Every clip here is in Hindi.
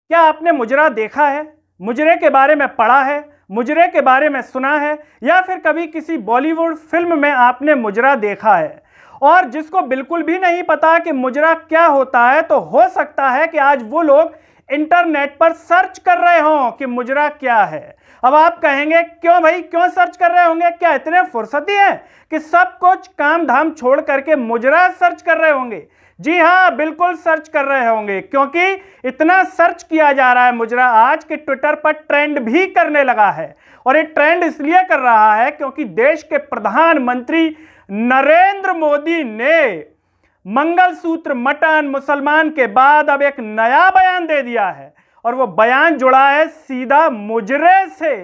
क्या आपने मुजरा देखा है, मुजरे के बारे में पढ़ा है, मुजरे के बारे में सुना है, या फिर कभी किसी बॉलीवुड फिल्म में आपने मुजरा देखा है? और जिसको बिल्कुल भी नहीं पता कि मुजरा क्या होता है, तो हो सकता है कि आज वो लोग इंटरनेट पर सर्च कर रहे हों कि मुजरा क्या है। अब आप कहेंगे क्यों भाई, क्यों सर्च कर रहे होंगे? क्या इतने फुर्सती हैं कि सब कुछ काम धाम छोड़ करके मुजरा सर्च कर रहे होंगे? जी हाँ, बिल्कुल सर्च कर रहे होंगे, क्योंकि इतना सर्च किया जा रहा है मुजरा आज के ट्विटर पर ट्रेंड भी करने लगा है। और ये ट्रेंड इसलिए कर रहा है क्योंकि देश के प्रधानमंत्री नरेंद्र मोदी ने मंगलसूत्र मटन मुसलमान के बाद अब एक नया बयान दे दिया है, और वो बयान जुड़ा है सीधा मुजरे से।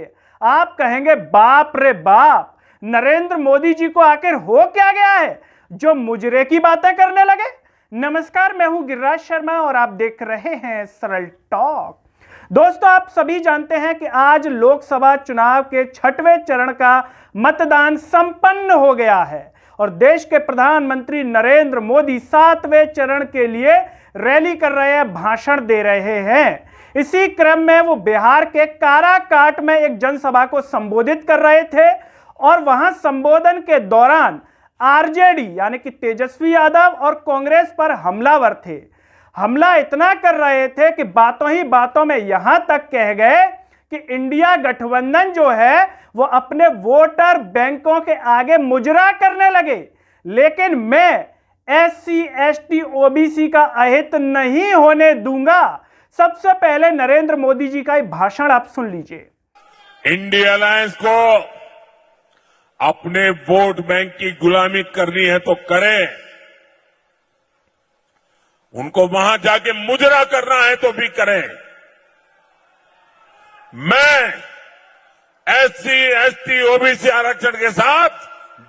आप कहेंगे बाप रे बाप, नरेंद्र मोदी जी को आखिर हो क्या गया है जो मुजरे की बातें करने लगे? नमस्कार, मैं हूं गिरिराज शर्मा और आप देख रहे हैं सरल टॉक। दोस्तों, आप सभी जानते हैं कि आज लोकसभा चुनाव के 6वें चरण का मतदान संपन्न हो गया है और देश के प्रधानमंत्री नरेंद्र मोदी 7वें चरण के लिए रैली कर रहे हैं, भाषण दे रहे हैं। इसी क्रम में वो बिहार के काराकाट में एक जनसभा को संबोधित कर रहे थे और वहां संबोधन के दौरान आरजेडी यानी कि तेजस्वी यादव और कांग्रेस पर हमलावर थे। हमला इतना कर रहे थे कि बातों ही बातों में यहां तक कह गए कि इंडिया गठबंधन जो है वो अपने वोटर बैंकों के आगे मुजरा करने लगे। लेकिन मैं SC ST OBC का अहित नहीं होने दूंगा। सबसे पहले नरेंद्र मोदी जी का भाषण आप सुन लीजिए। इंडिया अलायंस को अपने वोट बैंक की गुलामी करनी है तो करें, उनको वहां जाके मुजरा करना है तो भी करें। मैं SC ST OBC आरक्षण के साथ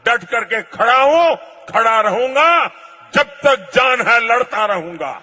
डट करके खड़ा हूं, खड़ा रहूंगा, जब तक जान है लड़ता रहूंगा।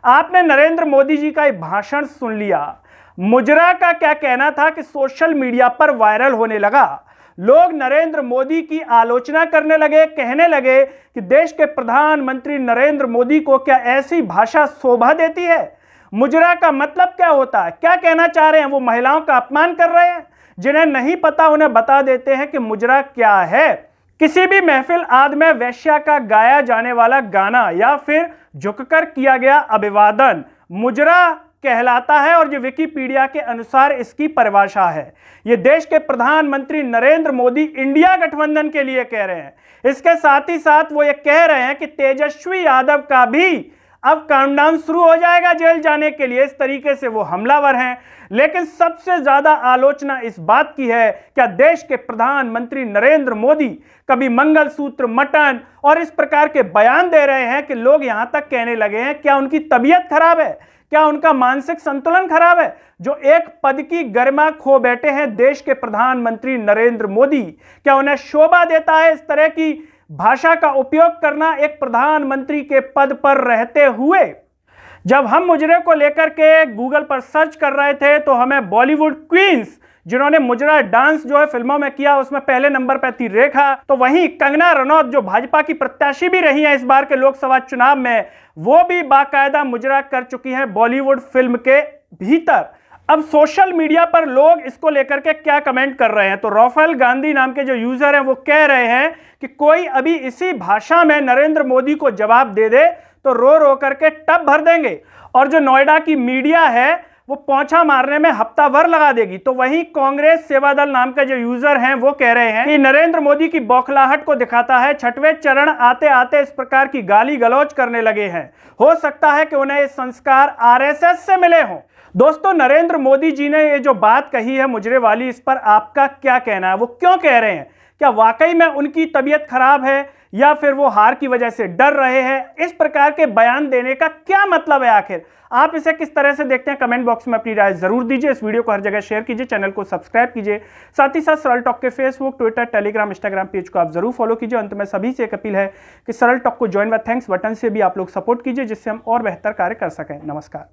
आपने नरेंद्र मोदी जी का ये भाषण सुन लिया। मुजरा का क्या कहना था कि सोशल मीडिया पर वायरल होने लगा। लोग नरेंद्र मोदी की आलोचना करने लगे, कहने लगे कि देश के प्रधानमंत्री नरेंद्र मोदी को क्या ऐसी भाषा शोभा देती है? मुजरा का मतलब क्या होता है? क्या कहना चाह रहे हैं? वो महिलाओं का अपमान कर रहे हैं? जिन्हें नहीं पता उन्हें बता देते हैं कि मुजरा क्या है। किसी भी महफिल आदि में वेश्या का गाया जाने वाला गाना या फिर झुककर किया गया अभिवादन मुजरा कहलाता है, और जो विकिपीडिया के अनुसार इसकी परिभाषा है। ये देश के प्रधानमंत्री नरेंद्र मोदी इंडिया गठबंधन के लिए कह रहे हैं। इसके साथ ही साथ वो ये कह रहे हैं कि तेजस्वी यादव का भी अब काउंटडाउन शुरू हो जाएगा जेल जाने के लिए। इस तरीके से वो हमलावर हैं। लेकिन सबसे ज्यादा आलोचना इस बात की है, क्या देश के प्रधानमंत्री नरेंद्र मोदी कभी मंगलसूत्र मटन और इस प्रकार के बयान दे रहे हैं कि लोग यहां तक कहने लगे हैं क्या उनकी तबीयत खराब है, क्या उनका मानसिक संतुलन खराब है, जो एक पद की गरिमा खो बैठे हैं देश के प्रधानमंत्री नरेंद्र मोदी? क्या उन्हें शोभा देता है इस तरह की भाषा का उपयोग करना एक प्रधानमंत्री के पद पर रहते हुए? जब हम मुजरे को लेकर के गूगल पर सर्च कर रहे थे तो हमें बॉलीवुड क्वींस जिन्होंने मुजरा डांस जो है फिल्मों में किया, उसमें पहले नंबर पर थी रेखा। तो वहीं कंगना रनौत जो भाजपा की प्रत्याशी भी रही हैं इस बार के लोकसभा चुनाव में, वो भी बाकायदा मुजरा कर चुकी हैं बॉलीवुड फिल्म के भीतर। अब सोशल मीडिया पर लोग इसको लेकर के क्या कमेंट कर रहे हैं, तो राफेल गांधी नाम के जो यूजर हैं वो कह रहे हैं कि कोई अभी इसी भाषा में नरेंद्र मोदी को जवाब दे दे तो रो रो करके टब भर देंगे, और जो नोएडा की मीडिया है वो पोंछा मारने में हफ्ता भर लगा देगी। तो वहीं कांग्रेस सेवा दल नाम के जो यूजर हैं वो कह रहे हैं कि नरेंद्र मोदी की बौखलाहट को दिखाता है। 6वें चरण आते आते इस प्रकार की गाली गलौज करने लगे हैं। हो सकता है कि उन्हें ये संस्कार RSS से मिले हों। दोस्तों, नरेंद्र मोदी जी ने ये जो बात कही है मुजरे वाली, इस पर आपका क्या कहना है? वो क्यों कह रहे हैं? क्या वाकई में उनकी तबीयत खराब है या फिर वो हार की वजह से डर रहे हैं? इस प्रकार के बयान देने का क्या मतलब है आखिर? आप इसे किस तरह से देखते हैं? कमेंट बॉक्स में अपनी राय जरूर दीजिए। इस वीडियो को हर जगह शेयर कीजिए, चैनल को सब्सक्राइब कीजिए। साथ ही साथ सरल टॉक के Facebook, Twitter, Telegram, Instagram page को आप जरूर फॉलो कीजिए। अंत में सभी से एक अपील है कि सरल टॉक को ज्वाइन व थैंक्स बटन से भी आप लोग सपोर्ट कीजिए, जिससे हम और बेहतर कार्य कर सकें। नमस्कार।